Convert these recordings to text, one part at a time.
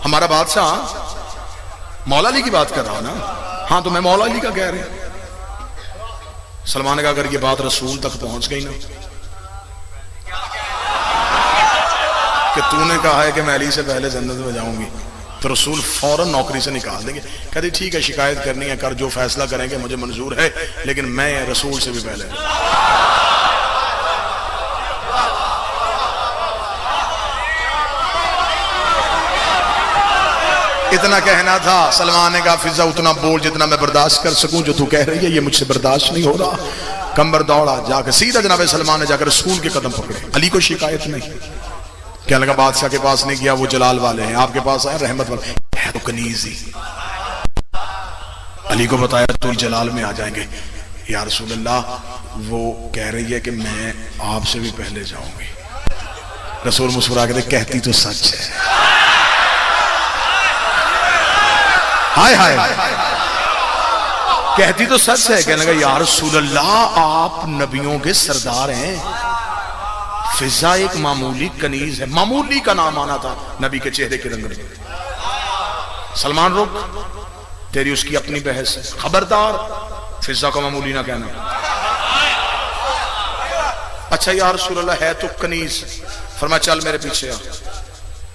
ہمارا بادشاہ مولا علی کی بات کر رہا نا. ہاں تو میں مولا علی کا کہہ رہا ہوں. سلمان نے کہا اگر یہ بات رسول تک پہنچ گئی نا کہ تو نے کہا ہے کہ میں علی سے پہلے جنت میں جاؤں گی, تو رسول فوراً نوکری سے نکال دیں گے. کہتے ٹھیک ہے شکایت کرنی ہے کر, جو فیصلہ کریں گے مجھے منظور ہے, لیکن میں رسول سے بھی پہلے. اتنا کہنا تھا. سلمان نے کہا فضا اتنا بول جتنا میں برداشت کر سکوں, جو تو کہہ رہی ہے یہ مجھ سے برداشت نہیں ہو رہا. کمبر دوڑا جا کے سیدھا جناب سلمان نے جا کر رسول کے قدم پکڑے. علی کو شکایت نہیں. کیا لگا بادشاہ کے پاس نہیں گیا, وہ جلال والے ہیں, آپ کے پاس آئے رحمت والے ہے تو کنیزی. علی کو بتایا تو جلال میں آ جائیں گے. یا رسول اللہ وہ کہہ رہی ہے کہ میں آپ سے بھی پہلے جاؤں گی. رسول مسکرا کے کہتی تو سچ ہے. ہائے ہائے کہتی تو سچ ہے. کہنے لگا یا رسول اللہ آپ نبیوں کے سردار ہیں, فضا ایک معمولی کنیز ہے. معمولی کا نام آنا تھا نبی کے چہرے کے رنگ میں. سلمان رک, تیری اس کی اپنی بحث ہے, خبردار فضا کو معمولی نہ کہنا. اچھا یا رسول اللہ ہے تو کنیز. فرمایا چل میرے پیچھے آ,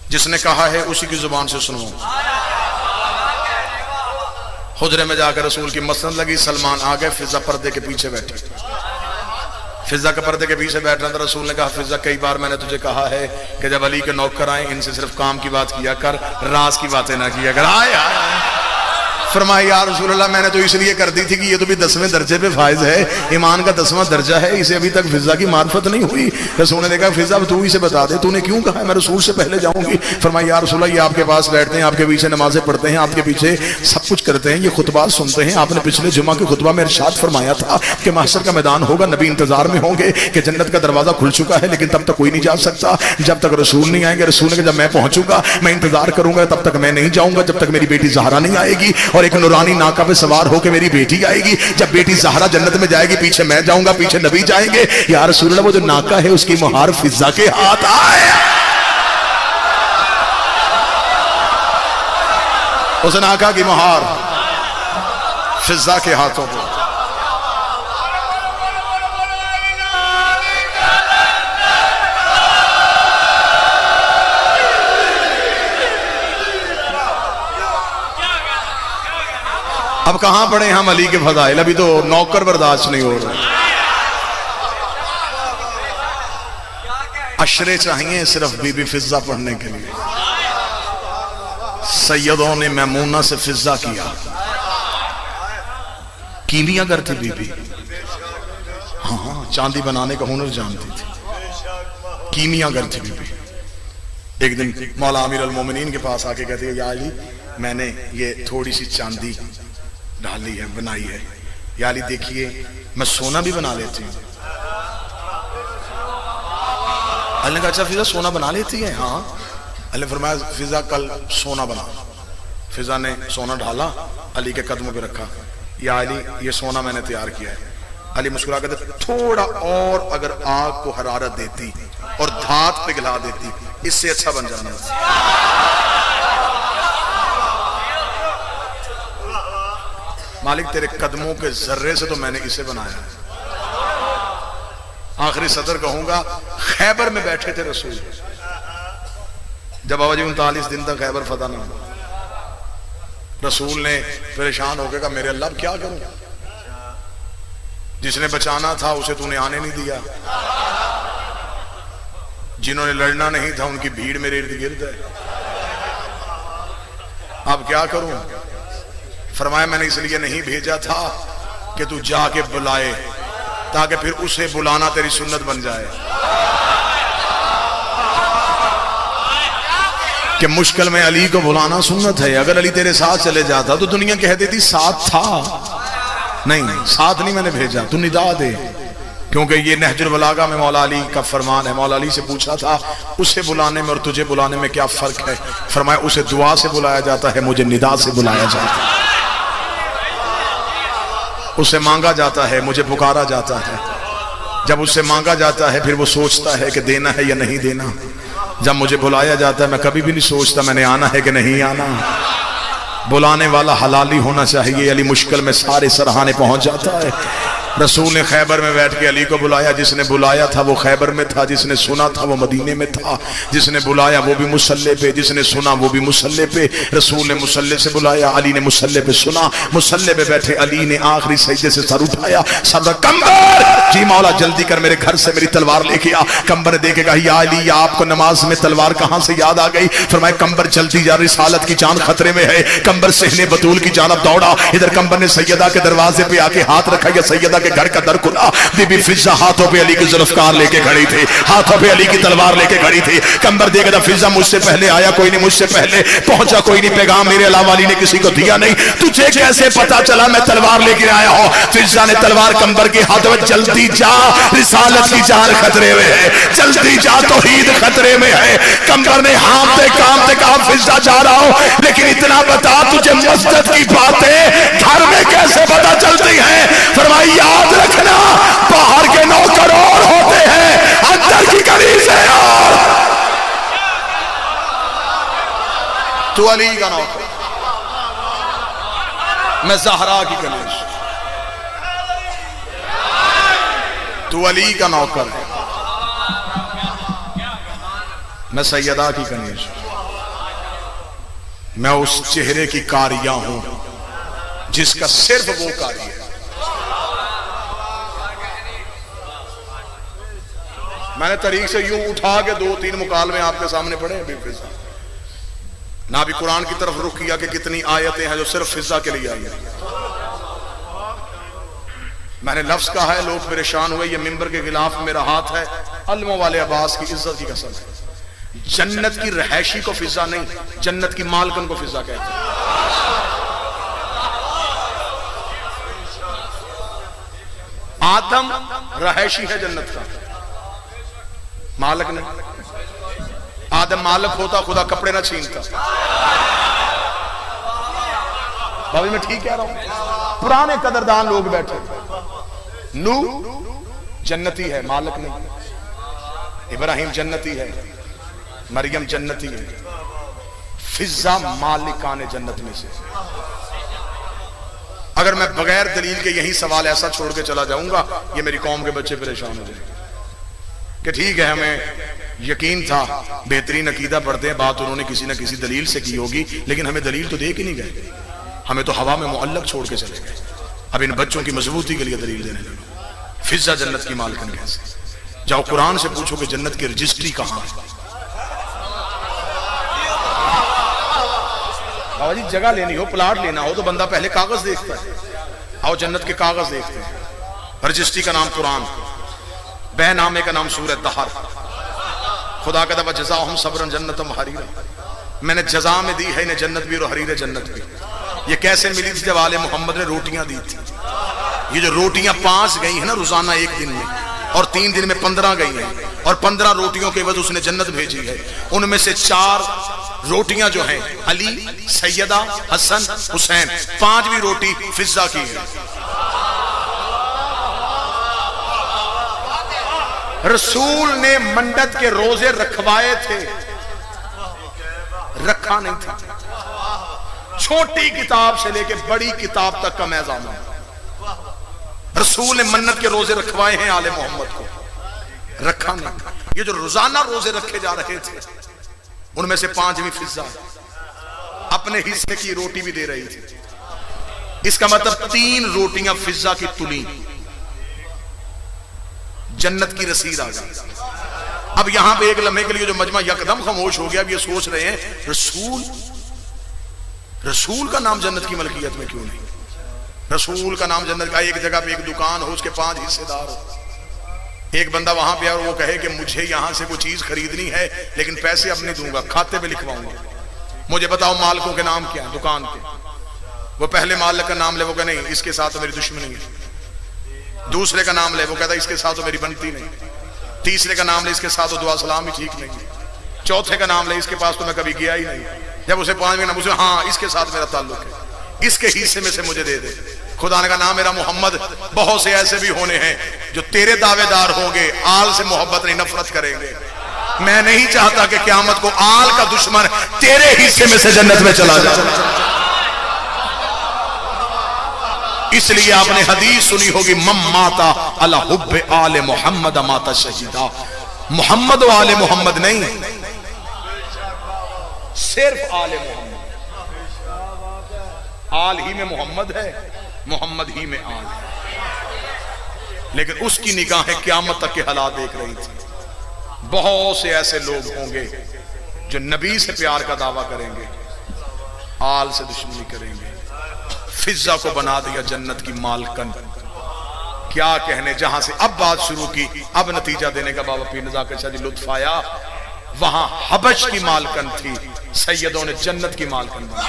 جس نے کہا ہے اسی کی زبان سے سنو. حجرے میں جا کر رسول کی مسند لگی. سلمان آ گئے, فضا پردے کے پیچھے بیٹھی. فضا کے پردے کے پیچھے بیٹھنا تھا. رسول نے کہا فضا کئی بار میں نے تجھے کہا ہے کہ جب علی کے نوکر آئیں ان سے صرف کام کی بات کیا کر, راز کی باتیں نہ کیا کر. آئے فرمایا یا رسول اللہ میں نے تو اس لیے کر دی تھی کہ یہ تو بھی 10ویں درجے پہ فائز ہے, ایمان کا 10واں درجہ ہے, اسے ابھی تک فضا کی معرفت نہیں ہوئی. رسول نے دیکھا فضا تو اسے بتا دے تو نے کیوں کہا ہے میں رسول سے پہلے جاؤں گی. فرمایا یا رسول اللہ یہ آپ کے پاس بیٹھتے ہیں, آپ کے پیچھے نمازیں پڑھتے ہیں, آپ کے پیچھے سب کچھ کرتے ہیں, یہ خطبات سنتے ہیں. آپ نے پچھلے جمعہ کے خطبہ میں ارشاد فرمایا تھا کہ محشر کا میدان ہوگا, نبی انتظار میں ہوں گے کہ جنت کا دروازہ کھل چکا ہے لیکن تب تک کوئی نہیں جا سکتا جب تک رسول نہیں آئیں گے. رسول نے کہا جب میں پہنچوں گا میں انتظار کروں گا, تب تک میں نہیں جاؤں گا جب تک میری بیٹی زہرا نہیں آئے گی, اور ایک نورانی ناقہ پہ سوار ہو کے میری بیٹی آئے گی. جب بیٹی زہرا جنت میں جائے گی پیچھے میں جاؤں گا, پیچھے نبی جائیں گے. یا رسول اللہ وہ جو ناقہ ہے اس کی مہار فضا کے ہاتھ آئے, اس ناقہ کی مہار فضا کے ہاتھوں کو. اب کہاں پڑے ہم علی کے فضائل, ابھی تو نوکر برداشت نہیں ہو رہا. عشرے چاہیے صرف بی بی فضا پڑھنے کے لیے. سیدوں نے میمونہ سے فضا کیا, کیمیا گر تھی بی بی, ہاں چاندی بنانے کا ہنر جانتی تھی, کیمیا گر تھی بی بی. ایک دن مولا امیر المومنین کے پاس آ کے کہتی ہے یا علی میں نے یہ تھوڑی سی چاندی ڈالی ہے, بنائی ہے. یا علی دیکھیے میں سونا بھی بنا لیتی ہوں. علی نے کہا اچھا فضا سونا بنا لیتی ہے؟ ہاں. علی نے فرمایا فضا کل سونا بنا. فضا نے سونا ڈالا, علی کے قدموں پہ رکھا. یا علی یہ سونا میں نے تیار کیا ہے. علی مسکرا کہتے تھوڑا اور اگر آگ کو حرارت دیتی اور دھات پگھلا دیتی اس سے اچھا بن جانا. مالک تیرے قدموں کے ذرے سے تو میں نے اسے بنایا ہے. آخری صدر کہوں گا, خیبر میں بیٹھے تھے رسول, جب آواجی 39 دن تک خیبر فتح نہ ہوا. رسول نے پریشان ہو کے کہا میرے اللہ اب کیا کروں, جس نے بچانا تھا اسے تو نے آنے نہیں دیا, جنہوں نے لڑنا نہیں تھا ان کی بھیڑ میرے ارد گرد ہے, اب کیا کروں. فرمایا میں نے اس لیے نہیں بھیجا تھا کہ تو جا کے بلائے تاکہ پھر اسے بلانا تیری سنت بن جائے. کہ مشکل میں علی کو بلانا سنت ہے. اگر علی تیرے ساتھ چلے جاتا تو دنیا کہہ دیتی ساتھ تھا, نہیں ساتھ نہیں میں نے بھیجا, تو ندا دے. کیونکہ یہ نہج البلاغہ میں مولا علی کا فرمان ہے. مولا علی سے پوچھا تھا اسے بلانے میں اور تجھے بلانے میں کیا فرق ہے. فرمایا اسے دعا سے بلایا جاتا ہے, مجھے ندا سے بلایا جاتا ہے. اسے مانگا جاتا ہے, مجھے پکارا جاتا ہے. جب اسے مانگا جاتا ہے پھر وہ سوچتا ہے کہ دینا ہے یا نہیں دینا. جب مجھے بلایا جاتا ہے میں کبھی بھی نہیں سوچتا میں نے آنا ہے کہ نہیں آنا. بلانے والا حلالی ہونا چاہیے. علی مشکل میں سارے سرحانے پہنچ جاتا ہے. رسول نے خیبر میں بیٹھ کے علی کو بلایا. جس نے بلایا تھا وہ خیبر میں تھا, جس نے سنا تھا وہ مدینے میں تھا. جس نے بلایا وہ بھی مصلی پہ, جس نے سنا وہ بھی مصلی پہ. رسول نے مصلی سے بلایا, علی نے مصلی پہ سنا. مصلی پہ بیٹھے علی نے آخری سجدے سے سر اٹھایا. سر کمبر, جی مولا جلدی کر میرے گھر سے میری تلوار لے کے آ. کمبر نے دیکھے گا یا علی آپ کو نماز میں تلوار کہاں سے یاد آ گئی؟ فرمایا کمبر جلدی جا, رسالت کی جان خطرے میں ہے. کمبر صحن بطول کی جانب دوڑا. ادھر کمبر نے سیدہ کے دروازے پہ آ کے ہاتھ رکھا, یا سیدہ کے گھر کا در کھلا. بی بی فضہ ہاتھوں پہ علی کی ذوالفقار لے کے کھڑی تھی, ہاتھوں پہ علی کی تلوار لے کے کھڑی تھی. کمبر دیکھا تھا فضہ مجھ سے پہلے آیا کوئی نہیں, مجھ سے پہلے پہنچا کوئی نہیں, پیغام میرے علاوہ علی نے کسی کو دیا نہیں. تجھے کیسے پتا چلا میں تلوار لے کے آیا ہوں؟ فضہ نے تلوار کمبر کے ہاتھوں میں, جلدی جا رسالت کی جان خطرے میں ہے, جلدی جا توحید خطرے میں ہے. کمبر نے ہانپتے کانپتے کہا فضہ جا رہا ہوں, لیکن اتنا بتا تجھے مسجد کی باتیں گھر میں کیسے پتا چلتی ہیں؟ فرمائی یاد رکھنا باہر کے نوکر اور ہوتے ہیں, اندر کی کنیز ہے اور تو علی کا نوکر, میں زہرا کی کنیز, تو علی کا نوکر ہے, میں سیدہ کی کنیز, میں اس چہرے کی کاریاں ہوں جس کا صرف وہ کاری ہے. میں نے طریق سے یوں اٹھا کے 2-3 مکالمے آپ کے سامنے پڑھے ہیں. نہ بھی قرآن کی طرف رخ کیا کہ کتنی آیتیں ہیں جو صرف فضہ کے لیے آئی ہیں. میں نے لفظ کہا ہے, لوگ پریشان ہوئے, یہ منبر کے خلاف میرا ہاتھ ہے. علموں والے عباس کی عزت کی قسم ہے, جنت کی رہائشی کو فضہ نہیں, جنت کی مالکن کو فضہ کہتے ہیں. آدم رہائشی ہے جنت کا, مالک نہیں. آدم مالک ہوتا خدا کپڑے نہ چھینتا. بھائی میں ٹھیک کہہ رہا ہوں؟ پرانے قدردان لوگ بیٹھے. نو جنتی ہے, مالک نہیں. ابراہیم جنتی ہے, مریم جنتی ہے. فضہ مالکان جنت میں سے. اگر میں بغیر دلیل کے یہی سوال ایسا چھوڑ کے چلا جاؤں گا, یہ میری قوم کے بچے پریشان ہو جائیں گے کہ ٹھیک ہے ہمیں یقین تھا, بہترین عقیدہ پڑھتے ہیں, بات انہوں نے کسی نہ کسی دلیل سے کی ہوگی, لیکن ہمیں دلیل تو دے کے نہیں گئے, ہمیں تو ہوا میں معلق چھوڑ کے چلے گئے. اب ان بچوں کی مضبوطی کے لیے دلیل دینے لگے. فضہ جنت کی مالکن کیسے؟ جاؤ قرآن سے پوچھو کہ جنت کی رجسٹری کہاں ہے. بابا جی جگہ لینی ہو, پلاٹ لینا ہو تو بندہ پہلے کاغذ دیکھتا ہے. آؤ جنت کے کاغذ دیکھتے ہیں. رجسٹری کا نام قرآن, بے نامے کا نام سورہ دہر. خدا کا دعویٰ جزاہم صبرن جنتم حریرا, میں نے جزا میں دی ہے انہیں جنت بھی اور حریر جنت بھی. یہ کیسے ملی تھی؟ جب آل محمد نے روٹیاں دی تھی. یہ جو روٹیاں 5 گئی ہیں نا روزانہ ایک دن میں, اور 3 دن میں 15 گئی ہیں, اور 15 روٹیوں کے بعد اس نے جنت بھیجی ہے. ان میں سے 4 روٹیاں جو ہیں علی, سیدہ, حسن, حسین, 5ویں روٹی فضہ کی ہے. رسول نے منڈت کے روزے رکھوائے تھے, رکھا نہیں تھا. چھوٹی کتاب سے لے کے بڑی کتاب تک کا میزان ہے. رسول نے منت کے روزے رکھوائے ہیں آل محمد کو, رکھا نہیں. یہ جو روزانہ روزے رکھے جا رہے تھے ان میں سے 5ویں فضہ اپنے حصے کی روٹی بھی دے رہی تھی. اس کا مطلب 3 روٹیاں فضہ کی تلی, جنت کی رسید آ گئی. اب یہاں پہ ایک لمحے کے لیے جو مجمع یکدم خاموش ہو گیا, اب یہ سوچ رہے ہیں رسول کا نام جنت کی ملکیت میں کیوں نہیں؟ رسول کا نام جنت کا, ایک جگہ پہ ایک دکان ہو, اس کے 5 حصے دار ہو. ایک بندہ وہاں پہ اور وہ کہے کہ مجھے یہاں سے کوئی چیز خریدنی ہے لیکن پیسے اب نہیں دوں گا, کھاتے پہ لکھواؤں گا. مجھے بتاؤ مالکوں کے نام کیا ہیں دکان کے؟ وہ پہلے مالک کا نام لے, وہ کہ نہیں اس کے ساتھ تو میری دشمنی ہے. دوسرے کا نام لے, وہ کہتا ہے اس کے ساتھ تو میری بنتی نہیں. تیسرے کا نام لے, اس کے ساتھ تو دعا سلام ہی ٹھیک نہیں. چوتھے کا نام لے, اس کے پاس تو میں کبھی گیا ہی نہیں. جب اسے 5ویں نام, اسے ہاں اس کے ساتھ میرا تعلق ہے, اس کے حصے میں سے مجھے دے دے. خدا نے کہا نام میرا محمد. بہت سے ایسے بھی ہونے ہیں جو تیرے دعوے دار ہوں گے, آل سے محبت نہیں نفرت کریں گے. میں نہیں چاہتا کہ قیامت کو آل کا دشمن تیرے حصے میں سے جنت میں چلا جائے. اس لیے آپ نے حدیث سنی ہوگی من ماتا علی حب آل محمد ماتا شہیدا. محمد و آل محمد نہیں، صرف آل محمد. آل ہی میں محمد ہے، محمد ہی میں آل ہے. لیکن اس کی نگاہیں قیامت تک کے حالات دیکھ رہی تھی. بہت سے ایسے لوگ ہوں گے جو نبی سے پیار کا دعویٰ کریں گے، آل سے دشمنی کریں گے. فضہ کو بنا دیا جنت کی مالکن. کیا کہنے، جہاں سے اب بات شروع کی، اب نتیجہ دینے کا بابا پیر نزاکت شاہ جی لطف آیا. وہاں حبش کی مالکن تھی، سیدوں نے جنت کی مالکن بنا.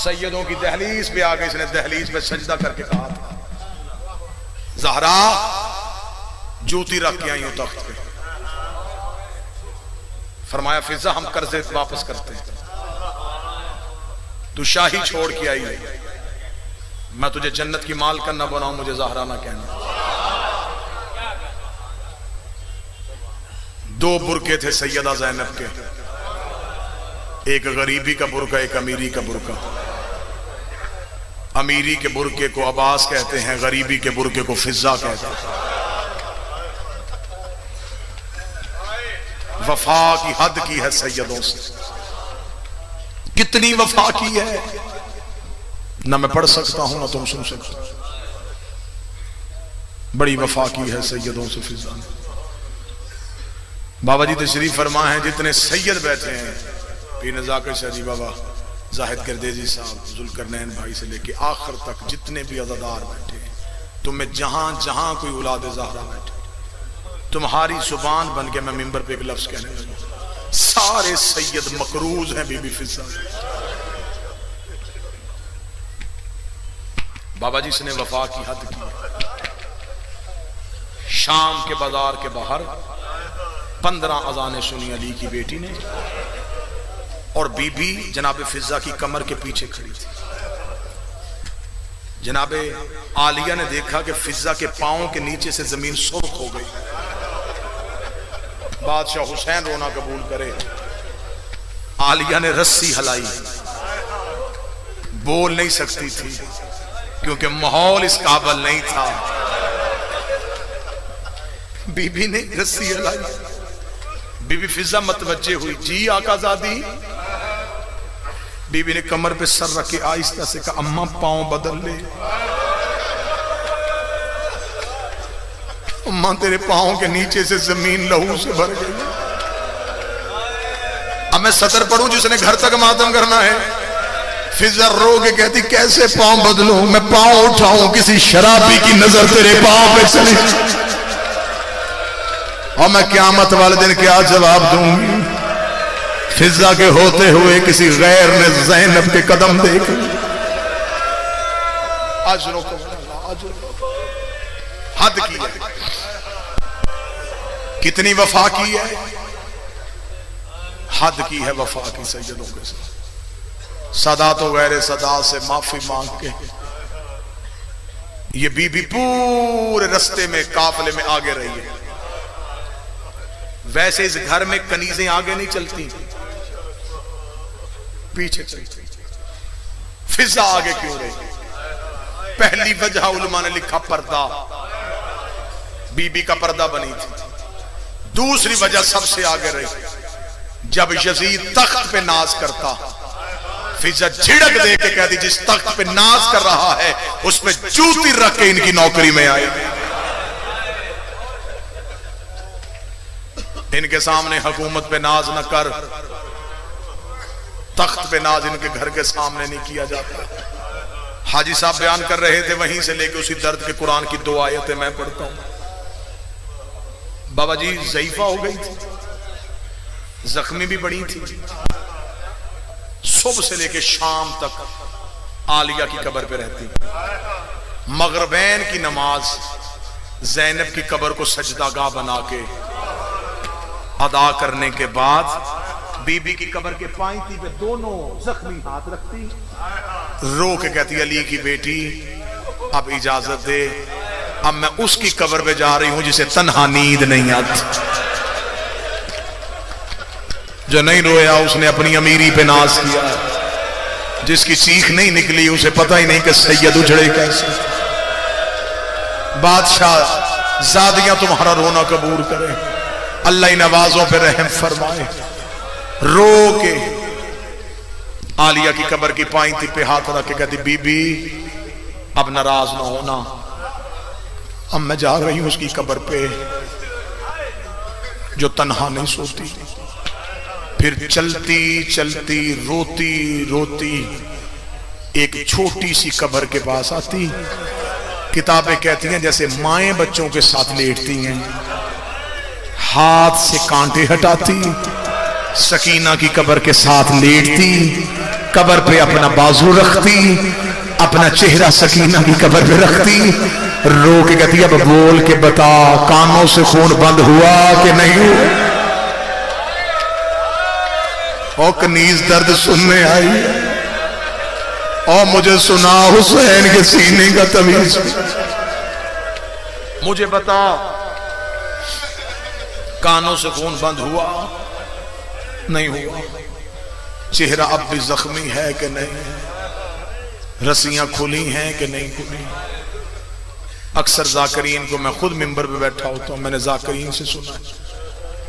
سیدوں کی دہلیز پہ آگے اس نے دہلیز پہ سجدہ کر کے کہا تھا زہرا جوتی رکھ کے آئی ہوں تخت پہ. فرمایا فضہ ہم قرضے واپس کرتے ہیں، تو شاہی چھوڑ کے آئی ہے، میں تجھے جنت کی مالکن نہ بناؤں، مجھے زہرا نہ کہنا. دو برقعے تھے سیدہ زینب کے، ایک غریبی کا برقع، ایک امیری کا برقع. امیری کے برقعے کو عباس کہتے ہیں، غریبی کے برقعے کو فضہ کہتے ہیں. وفا کی حد کی ہے سیدوں سے. کتنی وفا کی ہے، نہ میں پڑھ سکتا ہوں نہ تم سن سکتے. بڑی وفا کی ہے سیدوں سے فضہ نے. بابا جی تشریف فرما ہیں، جتنے سید بیٹھے ہیں، پیر نزاکت شاہ جی، بابا زاہد گردیزی صاحب، ذوالقرنین بھائی سے لے کے آخر تک جتنے بھی عزادار بیٹھے ہیں، تم میں جہاں جہاں کوئی اولاد زہرا بیٹھے، تمہاری زبان بن کے میں منبر پہ ایک لفظ کہنے لگا، سارے سید مقروض ہیں بی بی فضہ. بابا جی سے نے وفا کی حد کی. شام کے بازار کے باہر 15 اذانیں سنی علی کی بیٹی نے، اور بی بی جناب فضہ کی کمر کے پیچھے کھڑی تھی. جناب عالیہ نے دیکھا کہ فضہ کے پاؤں کے نیچے سے زمین سرخ ہو گئی. بادشاہ حسین رونا قبول کرے. عالیہ نے رسی ہلائی، بول نہیں سکتی تھی کیونکہ ماحول اس قابل نہیں تھا. بی بی نے رسی ہلائی. بی بی فضہ متوجہ ہوئی، جی آقا زادی. بی بی نے کمر پہ سر رکھ کے آہستہ سے کہا، اماں پاؤں بدل لے. اماں تیرے پاؤں کے نیچے سے زمین لہو سے بھر گئی. اب میں سطر پڑھوں جس نے گھر تک ماتم کرنا ہے. فضہ رو کے کہتی کیسے پاؤں بدلوں، میں پاؤں اٹھاؤں کسی شرابی کی نظر تیرے پاؤں پہ چلی، اور میں قیامت والے دن کیا جواب دوں گی. فضہ کے ہوتے ہوئے کسی غیر نے زینب کے قدم دیکھے. حد کی ہے، کتنی وفا کی ہے، حد کی ہے وفا کی سیدوں کے ساتھ. صدا تو غیر صدا سے معافی مانگ کے یہ بی بی پورے رستے میں قافلے میں آگے رہی ہے. ویسے اس گھر میں کنیزیں آگے نہیں چلتی، پیچھے چلتی. فضہ آگے کیوں رہی؟ پہلی وجہ علماء نے لکھا پردہ، بی بی کا پردہ بنی تھی. دوسری وجہ سب سے آگے رہی، جب یزید تخت پہ ناز کرتا، فضہ جھڑک دے کے کہتی جس تخت پہ ناز کر رہا ہے اس پہ جوتی رکھ کے ان کی نوکری میں آئی. ان کے سامنے حکومت پہ ناز نہ کر، تخت پہ ناز ان کے گھر کے سامنے نہیں کیا جاتا. حاجی صاحب بیان کر رہے تھے، وہیں سے لے کے اسی درد کے قرآن کی 2 آیتیں میں پڑھتا ہوں. بابا جی ضعیفہ ہو گئی تھی، زخمی بھی بڑی تھی. صبح سے لے کے شام تک عالیہ کی قبر پہ رہتی. مغربین کی نماز زینب کی قبر کو سجدہ گاہ بنا کے ادا کرنے کے بعد بی بی کی قبر کے پائنتی پہ دونوں زخمی ہاتھ رکھتی، رو کے کہتی علی کی بیٹی اب اجازت دے، اب میں اس کی قبر پہ جا رہی ہوں جسے تنہا نیند نہیں آتی، جو نہیں رویا اس نے اپنی امیری پہ ناز کیا، جس کی چیخ نہیں نکلی اسے پتہ ہی نہیں کہ سید اجڑے کیسے۔ بادشاہ زادیاں تمہارا رونا قبول کرے، اللہ ان نوازوں پہ رحم فرمائے۔ رو کے عالیہ کی قبر کی پائنتی پہ ہاتھ رکھ کے کہتی بی بی اب ناراض نہ ہونا، اب میں جا رہی ہوں اس کی قبر پہ جو تنہا نہیں سوتی۔ پھر چلتی چلتی روتی روتی ایک چھوٹی سی قبر کے پاس آتی۔ کتابیں کہتی ہیں جیسے مائیں بچوں کے ساتھ لیٹتی ہیں، ہاتھ سے کانٹے ہٹاتی، سکینہ کی قبر کے ساتھ لیٹتی، قبر پہ اپنا بازو رکھتی، اپنا چہرہ سکینہ کی قبر پہ رکھتی، رو کے کہتی اب بول کے بتا کانوں سے خون بند ہوا کہ نہیں ہوا؟ اور کنیز درد سننے آئی اور مجھے سنا حسین کے سینے کا تمیز، مجھے بتا کانوں سے خون بند ہوا نہیں ہوا؟ چہرہ اب بھی زخمی ہے کہ نہیں؟ رسیاں کھلی ہیں کہ نہیں کھلی؟ اکثر ذاکرین کو میں خود منبر پہ بیٹھا ہوتا ہوں، میں نے ذاکرین سے سنا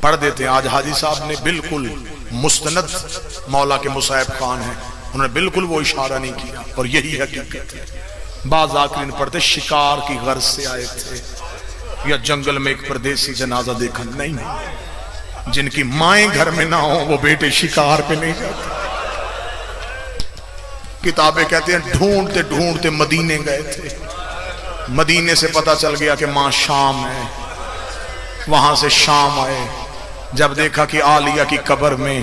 پڑھ دیتے ہیں۔ آج حاجی صاحب نے بالکل مستند مولا کے مصعب خان ہیں، انہوں نے بالکل وہ اشارہ نہیں کیا اور یہی حقیقت ہے۔ بعض ذاکرین پڑھتے شکار کی غرض سے آئے تھے یا جنگل میں ایک پردیسی جنازہ دیکھا، نہیں، جن کی مائیں گھر میں نہ ہوں وہ بیٹے شکار پہ نہیں جاتے۔ کتابیں کہتے ہیں ڈھونڈتے ڈھونڈتے مدینے گئے تھے، مدینے سے پتہ چل گیا کہ ماں شام ہے، وہاں سے شام آئے، جب دیکھا کہ عالیہ کی قبر میں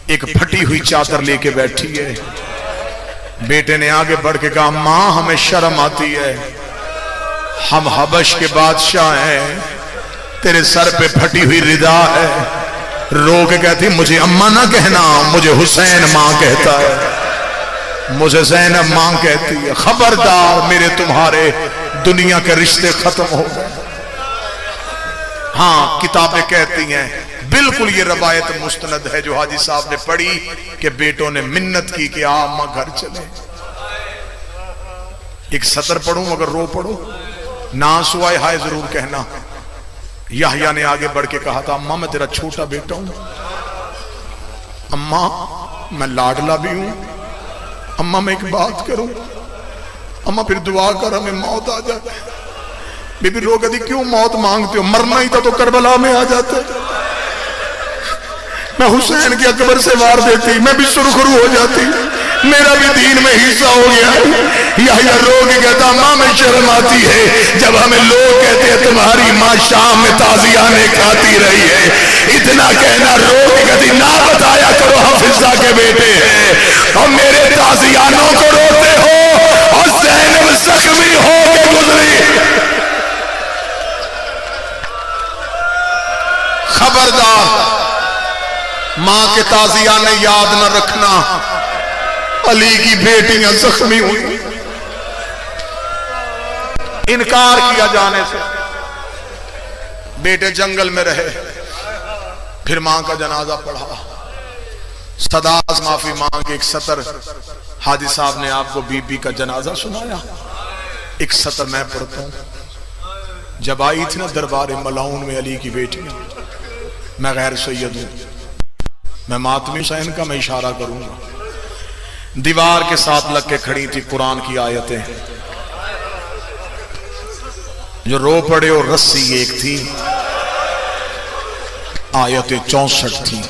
ایک پھٹی ہوئی چادر لے کے بیٹھی ہے، بیٹے نے آگے بڑھ کے کہا ماں ہمیں شرم آتی ہے، ہم حبش کے بادشاہ ہیں، تیرے سر پہ پھٹی ہوئی ردا ہے۔ رو کے کہتی مجھے اماں نہ کہنا، مجھے حسین ماں کہتا ہے، مجھے زینب ماں کہتی ہے، خبردار میرے تمہارے دنیا کے رشتے ختم ہو گئے۔ ہاں کتابیں کہتی ہیں بالکل یہ روایت مستند ہے جو حاجی صاحب نے پڑھی کہ بیٹوں نے منت کی کہ اماں گھر چلے۔ ایک سطر پڑھوں مگر رو پڑھو، نہ سوائے ہائے ضرور کہنا۔ یحییٰ نے آگے بڑھ کے کہا تھا اماں میں تیرا چھوٹا بیٹا ہوں، اماں میں لاڈلا بھی ہوں، اماں میں ایک بات کروں، اماں پھر دعا کر ہمیں موت آ جائے۔ بی بی رو کہتی کیوں موت مانگتے ہو؟ مرنا ہی تھا تو کربلا میں آ جاتے، میں حسین کی اکبر سے وار دیتی، میں بھی سرخرو ہو جاتی، میرا بھی دین میں حصہ ہو گیا۔ یحییٰ رو کے کہتا ماں میں شرم آتی ہے جب ہمیں لوگ کہتے ہیں تمہاری ماں شام میں تازیانے کھاتی رہی ہے، اتنا کہنا رو کے کہتی نہ بتایا کرو حفظہ کے بیٹے ہیں اور میرے تازیانوں کو روتے ہو اور زینب زخمی ہو کے گزری۔ خبردار ماں کے تازیانے یاد نہ رکھنا، علی کی بیٹیاں زخمی ہوئی، انکار کیا جانے سے، بیٹے جنگل میں رہے، پھر ماں کا جنازہ پڑھا، صدا معافی مانگ ایک سطر حاجی صاحب نے آپ کو بی بی کا جنازہ سنایا۔ ایک سطر میں پڑھتا ہوں، جب آئی تھی نا دربار ملاؤن میں علی کی بیٹیاں، میں غیر سید ہوں، میں ماتمی حسین کا میں اشارہ کروں گا، دیوار کے ساتھ لگ کے کھڑی تھی قرآن کی آیتیں جو رو پڑے اور رسی ایک تھی، آیتیں 64 تھی،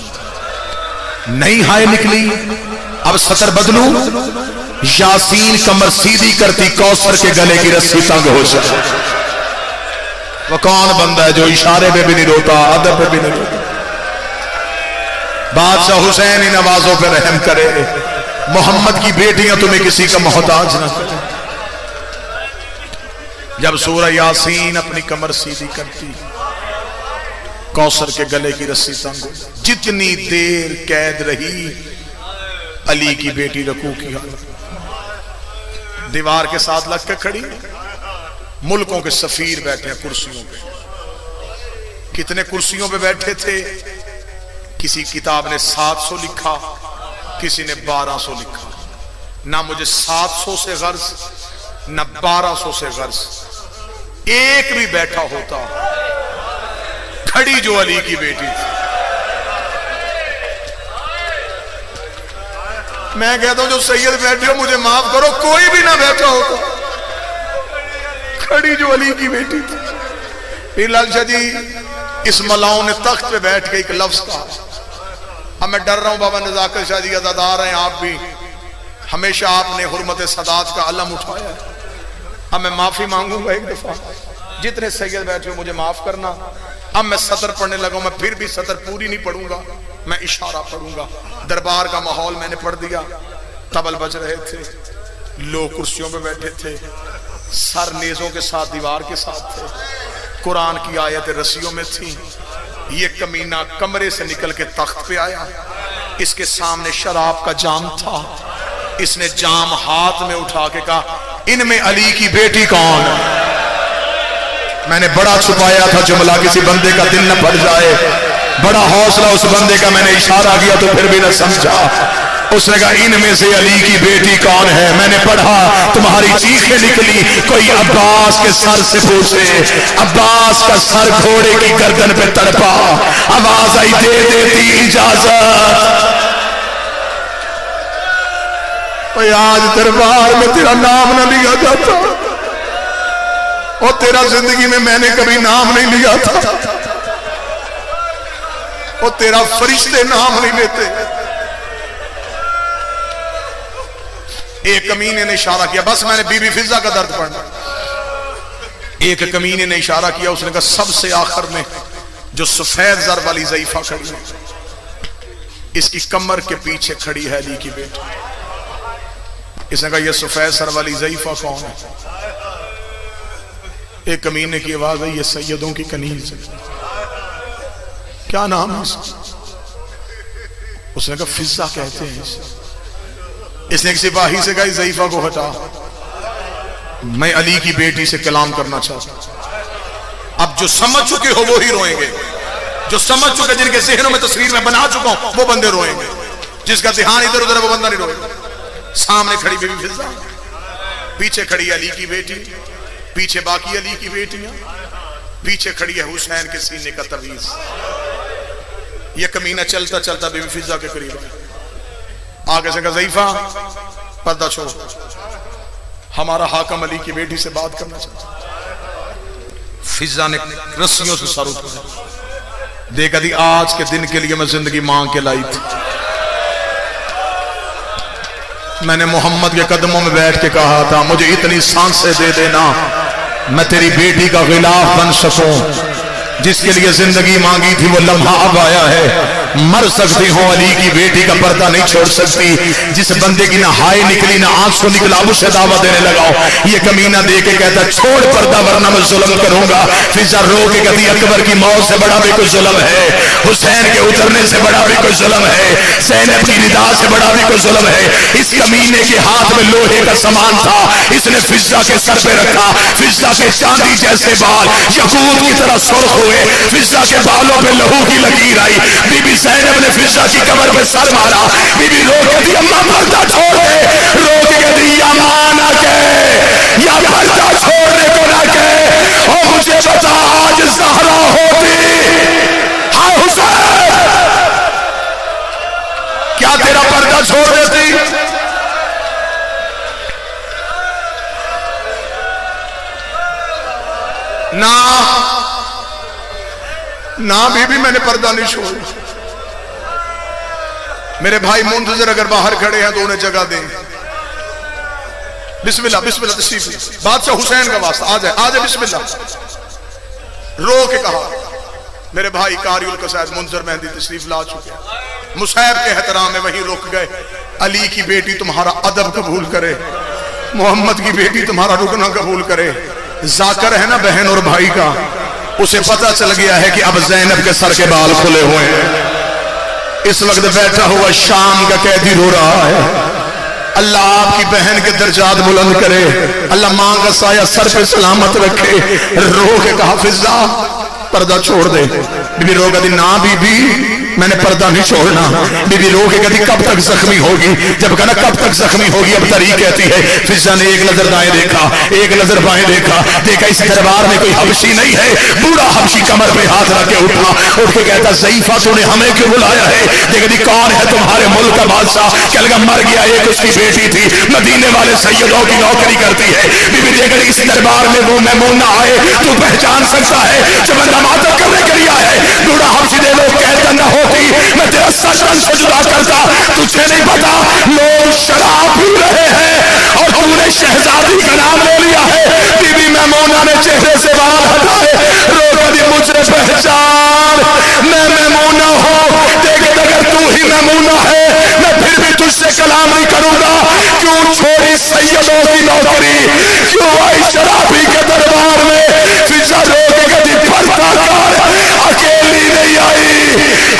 نہیں ہائے نکلی۔ اب سطر بدلوں، یاسین کمر سیدھی کرتی کوثر کے گلے کی رسی تنگ ہو جائے۔ وہ کون بندہ ہے جو اشارے پہ بھی نہیں روتا، ادب پہ بھی نہیں روتا؟ بادشاہ حسین ان نوازوں پہ رحم کرے، محمد کی بیٹیاں تمہیں کسی کا محتاج نہ کرے۔ جب سورہ یاسین اپنی کمر سیدھی کرتی، کوثر کے گلے کی رسی تنگ ہو، جتنی دیر قید رہی علی کی بیٹی رکوع کی حالت، دیوار کے ساتھ لگ کے کھڑی، ملکوں کے سفیر بیٹھے ہیں کرسیوں پہ. کتنے کرسیوں پہ بیٹھے تھے؟ کسی کتاب نے 700 لکھا، کسی نے 1200 لکھا. نہ مجھے 700 سے غرض نہ 1200 سے غرض، ایک بھی بیٹھا ہوتا کھڑی جو علی کی بیٹی تھی. میں کہتا ہوں جو سید بیٹھے ہو مجھے معاف کرو، کوئی بھی نہ بیٹھا ہوتا کھڑی جو علی کی بیٹی تھی. پیر لال شاہ جی اس ملاؤں نے تخت پہ بیٹھ کے ایک لفظ کہا. اب میں ڈر رہا ہوں بابا نزاکت شاہ جی عزادار ہیں آپ بھی، ہمیشہ آپ نے حرمت سادات کا علم اٹھایا ہے. اب میں معافی مانگوں گا ایک دفعہ، جتنے سید بیٹھے ہو مجھے معاف کرنا. اب میں سطر پڑھنے لگا ہوں، میں پھر بھی سطر پوری نہیں پڑھوں گا، میں اشارہ پڑھوں گا. دربار کا ماحول میں نے پڑھ دیا، طبل بج رہے تھے، لوگ کرسیوں پہ بیٹھے تھے، سر نیزوں کے ساتھ دیوار کے ساتھ تھے، قرآن کی آیتیں رسیوں میں تھیں. یہ کمینہ کمرے سے نکل کے تخت پہ آیا، اس کے سامنے شراب کا جام تھا. اس نے جام ہاتھ میں اٹھا کے کہا ان میں علی کی بیٹی کون ہے؟ میں نے بڑا چھپایا تھا جملہ کسی بندے کا دل نہ پھٹ جائے، بڑا حوصلہ اس بندے کا، میں نے اشارہ کیا تو پھر بھی نہ سمجھا. اس نے کہا ان میں سے علی کی بیٹی کون ہے؟ میں نے پڑھا تمہاری چیخیں نکلی، کوئی عباس کے سر سے پوچھے. عباس کا سر گھوڑے کی گردن پہ تڑپا، آواز آئی دے دیتی اجازت. آج دربار میں تیرا نام نہ لیا جاتا، اور تیرا زندگی میں نے کبھی نام نہیں لیا تھا، اور تیرا فرشتے نام نہیں لیتے. ایک کمینے نے اشارہ کیا، بس میں نے بی بی فضہ کا درد پڑھنا. ایک کمینے نے اشارہ کیا، اس نے کہا سب سے آخر میں جو سفید زر والی ضعیفہ کھڑی ہے، اس کی کمر کے پیچھے کھڑی ہے علی کی بیٹی. اس نے کہا یہ سفید سر والی ضعیفہ کون ہے؟ ایک کمینے کی آواز ہے یہ سیدوں کی کنیز ہے. کیا نام ہے اس نے کہا فضہ کہتے ہیں اسے. اس نے ایک سپاہی سے کہا ضعیفہ کو ہٹا، میں علی کی بیٹی سے کلام کرنا چاہتا ہوں. اب جو سمجھ چکے ہو وہی روئیں گے، جو سمجھ چکے جن کے ذہنوں میں تصویر میں بنا چکا ہوں وہ بندے روئیں گے، جس کا ذہن ادھر ادھر وہ بندہ نہیں روئے گا. سامنے کھڑی بی بی فضہ، پیچھے کھڑی علی کی بیٹی، پیچھے باقی علی کی بیٹیاں، پیچھے کھڑی ہے حسین کے سینے کا تعویذ. یہ کمینہ چلتا چلتا بی بی فضہ کے قریب آگے سے کہا ضعیفہ پردہ چھوڑ، ہمارا حاکم علی کی بیٹی سے بات کرنا چاہتا. فضہ نے رسیوں سے سر اٹھایا، دیکھا دی آج کے دن کے لیے میں زندگی مانگ کے لائی تھی. میں نے محمد کے قدموں میں بیٹھ کے کہا تھا مجھے اتنی سانسیں دے دینا میں تیری بیٹی کا غلاف بن سکوں. جس کے لیے زندگی مانگی تھی وہ لمحہ اب آیا ہے. مر سکتی ہوں علی کی بیٹی کا پردہ نہیں چھوڑ سکتی. جس بندے کی نہ ہائے نکلی نہ آنکھ سے نکلا اسے دعوت دینے لگاؤ. یہ کمینہ دے کے کہتا چھوڑ پردہ ورنہ میں ظلم کروں گا. فضہ رو کے کہتی اکبر کی موت سے بڑا بھی کوئی ظلم ہے، حسین کے اترنے سے بڑا بھی کوئی ظلم ہے، زینب کی ندا سے بڑا بھی کوئی ظلم ہے. اس کمینے کے ہاتھ میں لوہے کا سامان تھا، اس نے فضہ کے سر پہ رکھا. فضہ کے چاندی جیسے بال یاقوت کی طرح سرخ ہوئے. فضہ کے بالوں پہ لہو کی لکیر آئی. بی بی زینب نے فضہ کی کمر پہ سر مارا. بی بی رو کے دی اماں پردہ چھوڑ دے، رو کے دی یا ماں نہ کہے یا پردہ چھوڑنے کو نہ کہے. اور مجھے بتا آج زہرا ہوتی ہاں حسین کیا تیرا پردہ چھوڑ دیتی؟ نہ بی بی میں نے پردہ نہیں چھوڑا. میرے بھائی منتظر اگر باہر کھڑے ہیں تو انہیں جگہ دیں. بسم اللہ بسم اللہ تشریف لیں. بادشاہ حسین کا واسطہ آ جائے بسم اللہ. رو کے کہا میرے بھائی قاری القصائد منظر مہندی تشریف لا چکے. مصعب کے احترام میں وہی رک گئے. علی کی بیٹی تمہارا ادب قبول کرے، محمد کی بیٹی تمہارا رکنا قبول کرے. ذاکر ہے نا بہن اور بھائی کا، اسے پتہ چل گیا ہے کہ اب زینب کے سر کے بال کھلے ہوئے ہیں. اس وقت بیٹھا ہوا شام کا قیدی رو رہا ہے. اللہ آپ کی بہن کے درجات بلند کرے، اللہ ماں کا سایہ سر پہ سلامت رکھے۔ رو کے کہا فضا پردہ چھوڑ دے۔ بی بی رو کہتی نا بی بی میں نے پردہ نہیں چھوڑنا۔ بی بی رو کے کہتی کب تک زخمی ہوگی؟ جب کہا نا کب تک زخمی ہوگی، اب طریق کہتی ہے فضا نے ایک نظر دائیں دیکھا، ایک نظر بائیں دیکھا، دیکھا اس دربار میں کوئی حبشی نہیں ہے۔ بوڑھا حبشی کمر پہ ہاتھ رکھ کے اٹھا، اٹھ کے کہتا ضعیفہ تو نے ہمیں کیوں بلایا ہے؟ دیکھتی کون ہے تمہارے ملک کا بادشاہ؟ کہہ لگا مر گیا، ایک اس کی بیٹی تھی، مدینے والے سیدوں کی نوکری کرتی ہے۔ بی بی دیکھ رہی اس دربار میں وہ میمونہ آئے تو پہچان سکتا ہے جو بندہ ماتم کرنے کے لیے آئے۔ بوڑھا حبشی دے لو کہتا نہ ہوتی میں تیرا سر سے جدا کرتا، تجھے نہیں پتا لوگ شراب پی رہے ہیں اور تو نے شہزادی کا نام لے لیا ہے۔ بی بی میمونہ نے چہرے سے بال ہٹائے، رو کر مجھے پہچان، میں میمونہ ہوں۔ دیکھ اگر تو ہی میمونہ ہے میں پھر بھی تجھ سے کلام نہیں کروں گا۔ کیوں چھوڑی سیدوں کی نوکری، کیوں آئی شرابی کے دربار میں؟ فضا رو کے کہتی پردہ کر، اکیلی نہیں آئی،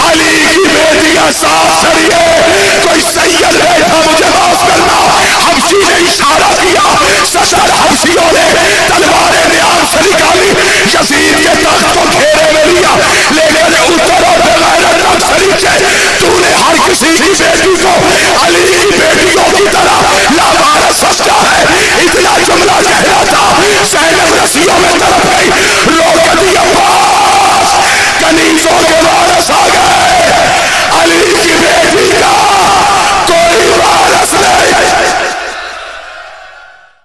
علی کی بیٹیاں ساتھ کھڑی ہے، کوئی سید بیٹھا مجھے معاف کرنا۔ حبشی نے اشارہ کیا، 70 حبشیوں نے تلواریں نیام سے نکالی، یزید کے تخت کو گھیرے میں لیا، لیکن اتر اور بغیر نقص نیچے تو نے ہر کسی کی بیٹی کو علی